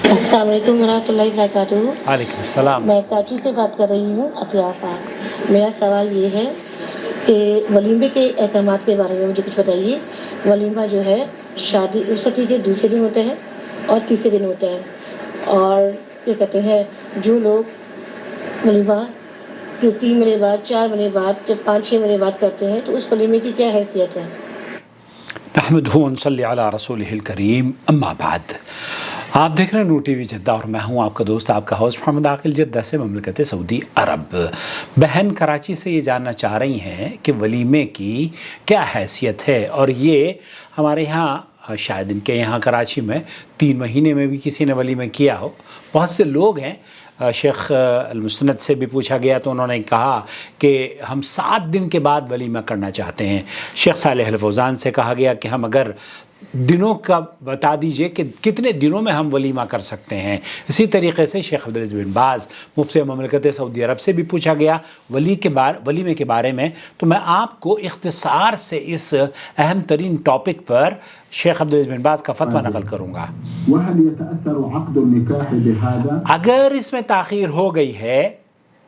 السلام علیکم ورحمۃ اللہ وبرکاتہ۔ وعلیکم السلام۔ میں کراچی سے بات کر رہی ہوں، عطیہ پاک۔ میرا سوال یہ ہے کہ ولیمے کے احکامات کے بارے میں مجھے کچھ بتائیے۔ ولیمہ جو ہے شادی رخصتی کے دوسرے دن ہوتا ہے اور تیسرے دن ہوتا ہے، اور کیا کہتے ہیں جو لوگ ولیمہ جو 3 مہینے بعد، 4 مہینے بعد، 5-6 مہینے بعد کرتے ہیں تو اس ولیمے کی کیا حیثیت ہے؟ نحمدہ ونصلی علی رسولہ الکریم، اما بعد۔ آپ دیکھ رہے ہیں نور ٹی وی جدہ اور میں ہوں آپ کا دوست، آپ کا ہوسٹ محمد عاقل، جدہ سے، مملکت سعودی عرب۔ بہن کراچی سے یہ جاننا چاہ رہی ہیں کہ ولیمے کی کیا حیثیت ہے، اور یہ ہمارے یہاں شاید ان کے یہاں کراچی میں 3 مہینے میں بھی کسی نے ولیمہ کیا ہو۔ بہت سے لوگ ہیں، شیخ المسند سے بھی پوچھا گیا تو انہوں نے کہا کہ ہم 7 دن کے بعد ولیمہ کرنا چاہتے ہیں۔ شیخ صالح الفوزان سے کہا گیا کہ ہم اگر دنوں کا بتا دیجئے کہ کتنے دنوں میں ہم ولیمہ کر سکتے ہیں۔ اسی طریقے سے شیخ عبدالعزیز بن باز مفتی مملکت سعودی عرب سے بھی پوچھا گیا ولیمے کے بارے میں۔ تو میں آپ کو اختصار سے اس اہم ترین ٹاپک پر شیخ عبدالعزیز بن باز کا فتویٰ نقل کروں گا۔ اگر اس میں تاخیر ہو گئی ہے،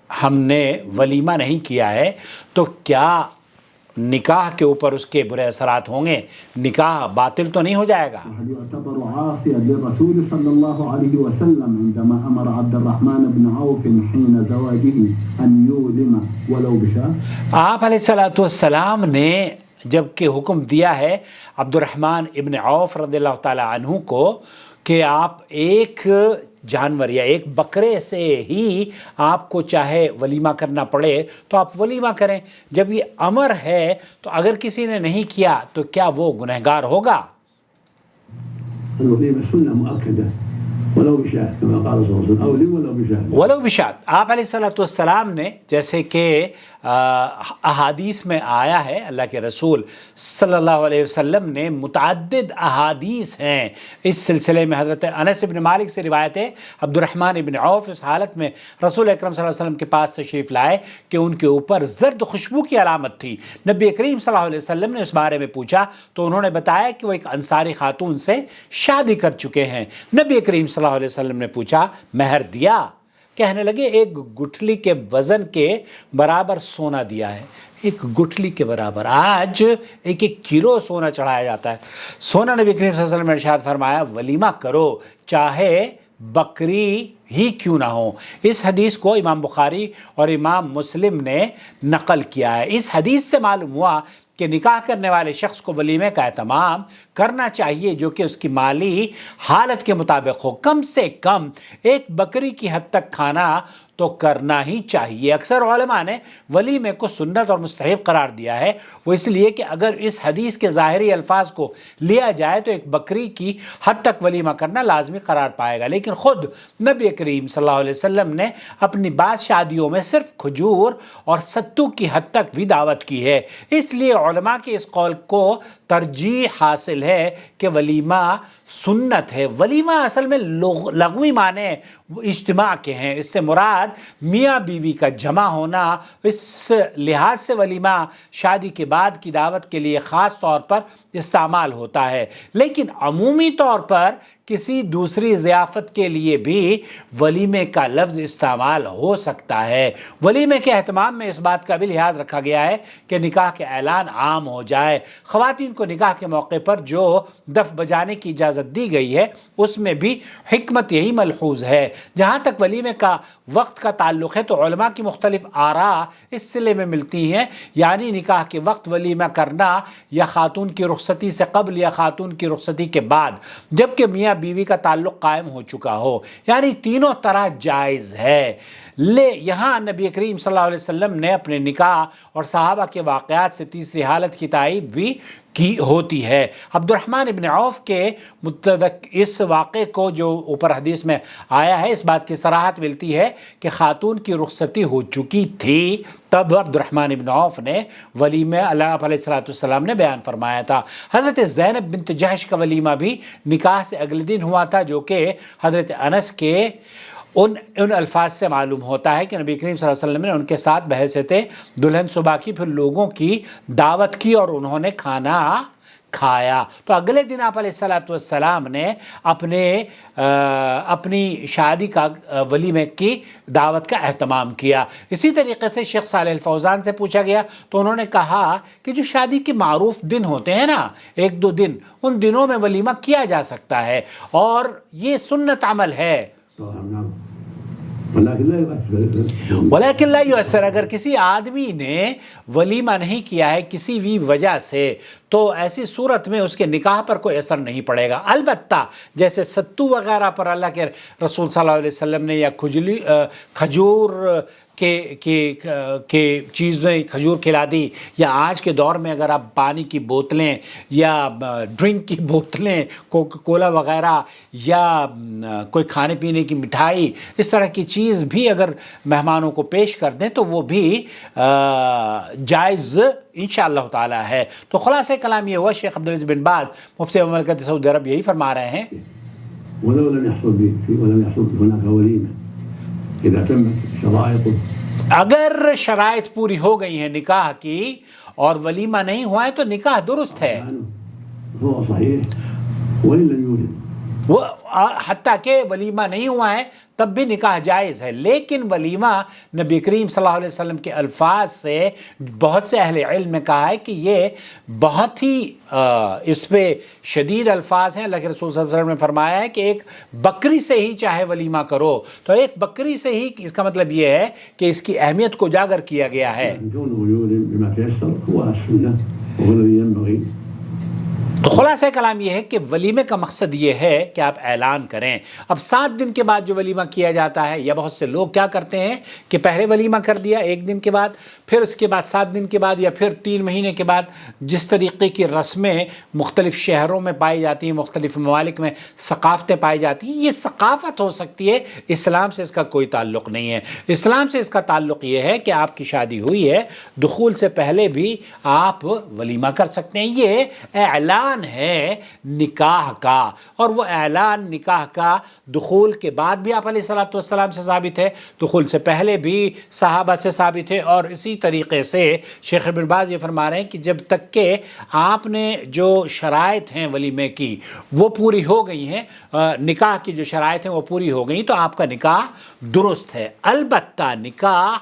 ہم نے ولیمہ نہیں کیا ہے، تو کیا نکاح کے اوپر اس کے برے اثرات ہوں گے؟ نکاح باطل تو نہیں ہو جائے گا؟ آپ علیہ السلام نے جب کہ حکم دیا ہے عبد الرحمن ابن عوف رضی اللہ تعالی عنہ کو کہ آپ ایک جانور یا ایک بکرے سے ہی آپ کو چاہے ولیمہ کرنا پڑے تو آپ ولیمہ کریں، جب یہ امر ہے تو اگر کسی نے نہیں کیا تو کیا وہ گنہگار ہوگا؟ ولو بشات۔ آپ علیہ السلام نے، جیسے کہ احادیث میں آیا ہے، اللہ کے رسول صلی اللہ علیہ وسلم نے متعدد احادیث ہیں اس سلسلے میں۔ حضرت انس بن مالک سے روایت ہے، عبد الرحمن بن عوف اس حالت میں رسول اکرم صلی اللہ علیہ وسلم کے پاس تشریف لائے کہ ان کے اوپر زرد خوشبو کی علامت تھی۔ نبی کریم صلی اللہ علیہ وسلم نے اس بارے میں پوچھا تو انہوں نے بتایا کہ وہ ایک انصاری خاتون سے شادی کر چکے ہیں۔ نبی کریم صلی اللہ علیہ وسلم نے پوچھا مہر دیا؟ کہنے لگے ایک گٹھلی کے وزن کے برابر سونا دیا ہے۔ ایک گٹھلی کے برابر، آج 1 کلو سونا چڑھایا جاتا ہے۔ سونا نبی کریم صلی اللہ علیہ وسلم نے ارشاد فرمایا ولیمہ کرو، چاہے بکری ہی کیوں نہ ہو۔ اس حدیث کو امام بخاری اور امام مسلم نے نقل کیا ہے۔ اس حدیث سے معلوم ہوا کہ نکاح کرنے والے شخص کو ولیمے کا اہتمام کرنا چاہیے جو کہ اس کی مالی حالت کے مطابق ہو۔ کم سے کم 1 بکری کی حد تک کھانا تو کرنا ہی چاہیے۔ اکثر علماء نے ولیمے کو سنت اور مستحب قرار دیا ہے، وہ اس لیے کہ اگر اس حدیث کے ظاہری الفاظ کو لیا جائے تو 1 بکری کی حد تک ولیمہ کرنا لازمی قرار پائے گا، لیکن خود نبی کریم صلی اللہ علیہ وسلم نے اپنی بعض شادیوں میں صرف کھجور اور ستو کی حد تک بھی دعوت کی ہے۔ اس لیے علماء کے اس قول کو ترجیح حاصل ہے کہ ولیمہ سنت ہے۔ ولیمہ اصل میں لغوی معنی اجتماع کے ہیں، اس سے مراد میاں بیوی کا جمع ہونا۔ اس لحاظ سے ولیمہ شادی کے بعد کی دعوت کے لیے خاص طور پر استعمال ہوتا ہے، لیکن عمومی طور پر کسی دوسری ضیافت کے لیے بھی ولیمے کا لفظ استعمال ہو سکتا ہے۔ ولیمے کے اہتمام میں اس بات کا بھی لحاظ رکھا گیا ہے کہ نکاح کے اعلان عام ہو جائے۔ خواتین کو نکاح کے موقع پر جو دف بجانے کی اجازت دی گئی ہے اس میں بھی حکمت یہی ملحوظ ہے۔ جہاں تک ولیمے کا وقت کا تعلق ہے تو علماء کی مختلف آراء اس سلسلے میں ملتی ہیں، یعنی نکاح کے وقت ولیمہ کرنا یا خاتون کی رخصتی سے قبل یا خاتون کی رخصتی کے بعد، جبکہ میاں بیوی کا تعلق قائم ہو چکا ہو، یعنی تینوں طرح جائز ہے۔ یہاں نبی کریم صلی اللہ علیہ وسلم نے اپنے نکاح اور صحابہ کے واقعات سے تیسری حالت کی تائید بھی کی ہوتی ہے۔ عبد الرحمن ابن عوف کے متعلق اس واقعے کو جو اوپر حدیث میں آیا ہے، اس بات کی صراحت ملتی ہے کہ خاتون کی رخصتی ہو چکی تھی، تب عبد الرحمن ابن عوف نے ولیمہ اللہ علیہ السلام نے بیان فرمایا تھا۔ حضرت زینب بنت جحش کا ولیمہ بھی نکاح سے اگلے دن ہوا تھا، جو کہ حضرت انس کے ان الفاظ سے معلوم ہوتا ہے کہ نبی کریم صلی اللہ علیہ وسلم نے ان کے ساتھ بحیثیت دلہن صبح کی پھر لوگوں کی دعوت کی اور انہوں نے کھانا کھایا۔ تو اگلے دن آپ علیہ الصلوۃ والسلام نے اپنی شادی کا ولیمے کی دعوت کا اہتمام کیا۔ اسی طریقے سے شیخ صالح الفوزان سے پوچھا گیا تو انہوں نے کہا کہ جو شادی کے معروف دن ہوتے ہیں نا، 1-2 دن، ان دنوں میں ولیمہ کیا جا سکتا ہے اور یہ سنت عمل ہے۔ ولیکن لا یؤثر، اگر کسی آدمی نے ولیمہ نہیں کیا ہے کسی بھی وجہ سے تو ایسی صورت میں اس کے نکاح پر کوئی اثر نہیں پڑے گا۔ البتہ جیسے ستو وغیرہ پر اللہ کے رسول صلی اللہ علیہ وسلم نے یا کھجور کے چیزیں کھجور کھلا دی، یا آج کے دور میں اگر آپ پانی کی بوتلیں یا ڈرنک کی بوتلیں، کوکا کولا وغیرہ، یا کوئی کھانے پینے کی مٹھائی، اس طرح کی چیز بھی اگر مہمانوں کو پیش کر دیں تو وہ بھی جائز انشاءاللہ تعالی ہے۔ تو خلاصہ کلام یہ ہوا، شیخ عبدالعزیز بن باز مفتی مملکت سعودی عرب یہی فرما رہے ہیں، ولو لم يحصل هناك وليمة إذا تمت شرائطه، اگر شرائط پوری ہو گئی ہیں نکاح کی اور ولیمہ نہیں ہوا ہے تو نکاح درست ہے، فهو صحيح وإن لم يولد، وہ حتیٰ کہ ولیمہ نہیں ہوا ہے تب بھی نکاح جائز ہے۔ لیکن ولیمہ نبی کریم صلی اللہ علیہ وسلم کے الفاظ سے بہت سے اہل علم نے کہا ہے کہ یہ بہت ہی اس پہ شدید الفاظ ہیں۔ اللہ کے رسول صلی اللہ علیہ وسلم نے فرمایا ہے کہ ایک بکری سے ہی چاہے ولیمہ کرو، تو ایک بکری سے ہی، اس کا مطلب یہ ہے کہ اس کی اہمیت کو اجاگر کیا گیا ہے۔ كونه يولد بما تيسر هو السنة وهو الذي ينبغي۔ تو خلاصہ کلام یہ ہے کہ ولیمے کا مقصد یہ ہے کہ آپ اعلان کریں۔ اب 7 دن کے بعد جو ولیمہ کیا جاتا ہے، یا بہت سے لوگ کیا کرتے ہیں کہ پہلے ولیمہ کر دیا 1 دن کے بعد، پھر اس کے بعد 7 دن کے بعد، یا پھر 3 مہینے کے بعد، جس طریقے کی رسمیں مختلف شہروں میں پائی جاتی ہیں، مختلف ممالک میں ثقافتیں پائی جاتی ہیں، یہ ثقافت ہو سکتی ہے، اسلام سے اس کا کوئی تعلق نہیں ہے۔ اسلام سے اس کا تعلق یہ ہے کہ آپ کی شادی ہوئی ہے، دخول سے پہلے بھی آپ ولیمہ کر سکتے ہیں۔ یہ اعلان ہے نکاح کا، اور وہ اعلان نکاح کا دخول کے بعد بھی آپ علیہ الصلوۃ والسلام سے ثابت ہے، دخول سے پہلے بھی صحابہ سے ثابت ہے، اور اسی طریقے سے شیخ ابن باز یہ فرما رہے ہیں کہ جب تک کہ آپ نے جو شرائط ہیں ولیمے کی وہ پوری ہو گئی ہیں، نکاح کی جو شرائط ہیں وہ پوری ہو گئی، تو آپ کا نکاح درست ہے۔ البتہ نکاح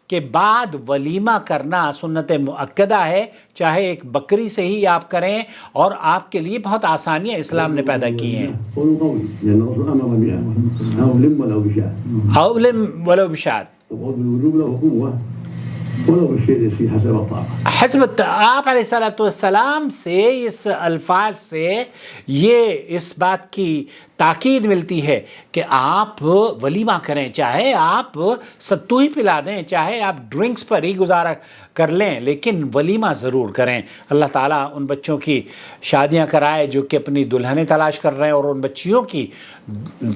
کے بعد ولیمہ کرنا سنت مؤکدہ ہے، چاہے ایک بکری سے ہی آپ کریں، اور آپ کے لیے بہت آسانیاں اسلام نے پیدا کی ہیں۔ قول قوي لأن الرسول أمر بها أو لم ولو بشاة، اولم ولو بشاد، وقول بالوجوب له قوة ولو بالشيء يسير حسب الطاقة۔ حسب آپ علیہ الصلوۃ والسلام سے اس الفاظ سے یہ اس بات کی تاکید ملتی ہے کہ آپ ولیمہ کریں، چاہے آپ ستو ہی پلا دیں، چاہے آپ ڈرنکس پر ہی گزارا کر لیں، لیکن ولیمہ ضرور کریں۔ اللہ تعالیٰ ان بچوں کی شادیاں کرائے جو کہ اپنی دلہنیں تلاش کر رہے ہیں، اور ان بچیوں کی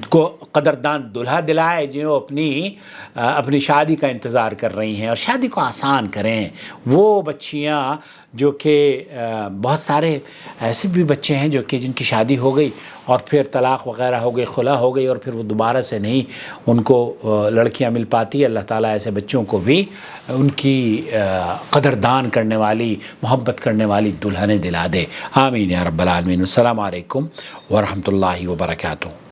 کو قدردان دلہا دلائے جو اپنی شادی کا انتظار کر رہی ہیں، اور شادی کو آسان کریں۔ وہ بچیاں جو کہ بہت سارے ایسے بھی بچے ہیں جو کہ جن کی شادی ہو گئی اور پھر طلاق وغیرہ ہو گئی، خلا ہو گئی، اور پھر وہ دوبارہ سے نہیں ان کو لڑکیاں مل پاتی۔ اللہ تعالیٰ ایسے بچوں کو بھی ان کی قدردان کرنے والی، محبت کرنے والی دلہنیں دلا دے۔ آمین یا رب العالمین۔ السلام علیکم ورحمۃ اللہ وبرکاتہ۔